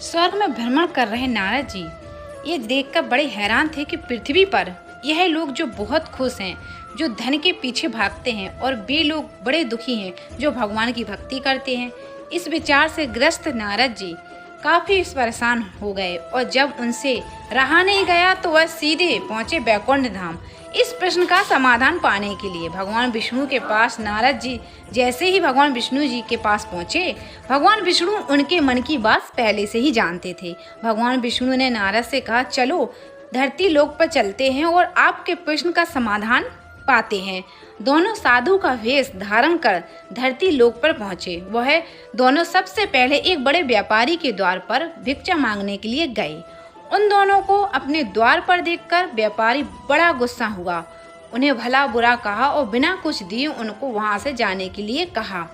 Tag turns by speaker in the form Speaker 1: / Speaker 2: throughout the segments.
Speaker 1: स्वर्ग में भ्रमण कर रहे नारद जी ये देखकर बड़े हैरान थे कि पृथ्वी पर यह लोग जो बहुत खुश हैं, जो धन के पीछे भागते हैं, और वे लोग बड़े दुखी हैं जो भगवान की भक्ति करते हैं। इस विचार से ग्रस्त नारद जी काफी परेशान हो गए और जब उनसे रहा नहीं गया तो वह सीधे पहुंचे बैकुंठ धाम। इस प्रश्न का समाधान पाने के लिए भगवान विष्णु के पास नारद जी जैसे ही भगवान विष्णु जी के पास पहुंचे, भगवान विष्णु उनके मन की बात पहले से ही जानते थे। भगवान विष्णु ने नारद से कहा, चलो धरती लोक पर चलते हैं और आपके प्रश्न का समाधान पाते हैं। दोनों साधु का वेश धारण कर धरती लोक पर पहुंचे। वह दोनों सबसे पहले एक बड़े व्यापारी के द्वार पर भिक्षा मांगने के लिए गए। उन दोनों को अपने द्वार पर देखकर व्यापारी बड़ा गुस्सा हुआ, उन्हें भला बुरा कहा और बिना कुछ दिए उनको वहां से जाने के लिए कहा।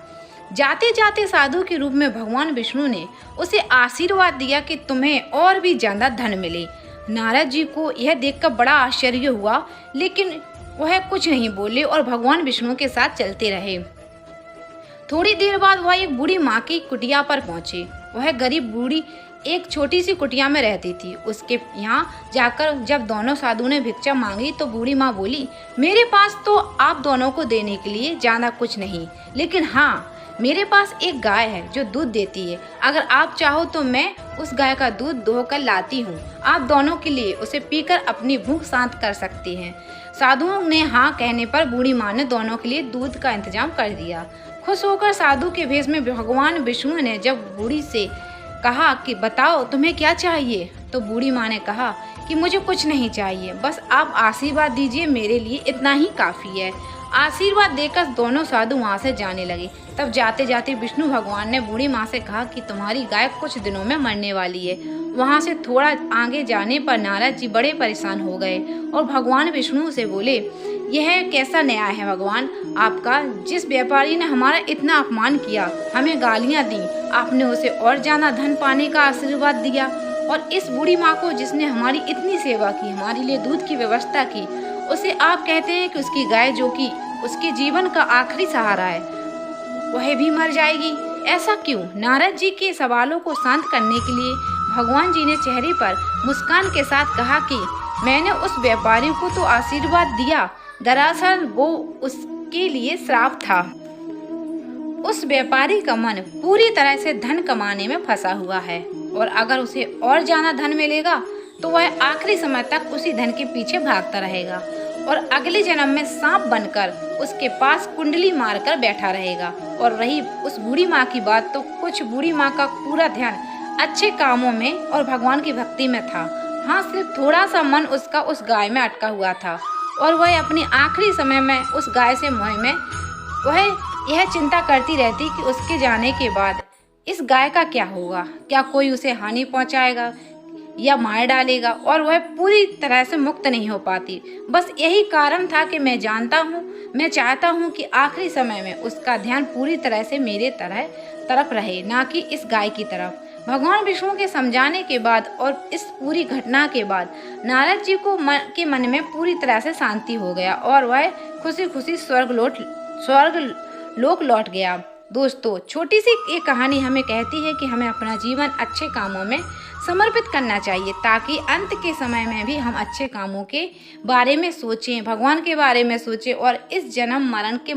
Speaker 1: जाते जाते साधु के रूप में भगवान विष्णु ने उसे आशीर्वाद दिया कि तुम्हें और भी ज्यादा धन मिले। नारद जी को यह देखकर बड़ा आश्चर्य हुआ, लेकिन वह कुछ नहीं बोले और भगवान विष्णु के साथ चलते रहे। थोड़ी देर बाद वह एक बूढ़ी माँ की कुटिया पर पहुंचे। वह गरीब बूढ़ी एक छोटी सी कुटिया में रहती थी। उसके यहाँ जाकर जब दोनों साधु ने भिक्षा मांगी तो बूढ़ी माँ बोली, मेरे पास तो आप दोनों को देने के लिए ज्यादा कुछ नहीं, लेकिन हाँ, मेरे पास एक गाय है जो दूध देती है। अगर आप चाहो तो मैं उस गाय का दूध दोहकर लाती हूँ। आप दोनों के लिए उसे पीकर अपनी भूख शांत कर सकते हैं। साधुओं ने हाँ कहने पर बूढ़ी माँ ने दोनों के लिए दूध का इंतजाम कर दिया। खुश होकर साधु के भेष में भगवान विष्णु ने जब बूढ़ी से कहा कि बताओ तुम्हें क्या चाहिए, तो बूढ़ी माँ ने कहा कि मुझे कुछ नहीं चाहिए, बस आप आशीर्वाद दीजिए, मेरे लिए इतना ही काफ़ी है। आशीर्वाद देकर दोनों साधु वहाँ से जाने लगे। तब जाते जाते विष्णु भगवान ने बूढ़ी माँ से कहा कि तुम्हारी गाय कुछ दिनों में मरने वाली है। वहाँ से थोड़ा आगे जाने पर नारद जी बड़े परेशान हो गए और भगवान विष्णु से बोले, यह कैसा न्याय है भगवान आपका? जिस व्यापारी ने हमारा इतना अपमान किया, हमें गालियाँ दी, आपने उसे और ज्यादा धन पाने का आशीर्वाद दिया, और इस बूढ़ी माँ को जिसने हमारी इतनी सेवा की, हमारे लिए दूध की व्यवस्था की, उसे आप कहते हैं कि उसकी गाय जो कि उसके जीवन का आखिरी सहारा है, वह भी मर जाएगी। ऐसा क्यों? नारद जी के सवालों को शांत करने के लिए भगवान जी ने चेहरे पर मुस्कान के साथ कहा कि मैंने उस व्यापारी को तो आशीर्वाद दिया, दरअसल वो उसके लिए श्राप था। उस व्यापारी का मन पूरी तरह से धन कमाने में फंसा हुआ है और अगर उसे और ज्यादा धन मिलेगा तो वह आखिरी समय तक उसी धन के पीछे भागता रहेगा और अगले जन्म में सांप बनकर उसके पास कुंडली मारकर बैठा रहेगा। और रही उस बूढ़ी माँ की बात, तो कुछ बूढ़ी माँ का पूरा ध्यान अच्छे कामों में और भगवान की भक्ति में था। हाँ, सिर्फ थोड़ा सा मन उसका उस गाय में अटका हुआ था और वह अपने आखिरी समय में उस गाय से मोह में वह यह चिंता करती रहती कि उसके जाने के बाद इस गाय का क्या होगा, क्या कोई उसे हानि पहुंचाएगा या मार डालेगा, और वह पूरी तरह से मुक्त नहीं हो पाती। बस यही कारण था कि मैं चाहता हूँ कि आखिरी समय में उसका ध्यान पूरी तरह से मेरे तरफ रहे, ना कि इस गाय की तरफ। भगवान विष्णु के समझाने के बाद और इस पूरी घटना के बाद नारद जी के मन में पूरी तरह से शांति हो गया और वह खुशी खुशी स्वर्ग लोक लौट गया। दोस्तों, छोटी सी ये कहानी हमें कहती है कि हमें अपना जीवन अच्छे कामों में समर्पित करना चाहिए ताकि अंत के समय में भी हम अच्छे कामों के बारे में सोचें, भगवान के बारे में सोचें और इस जन्म मरण के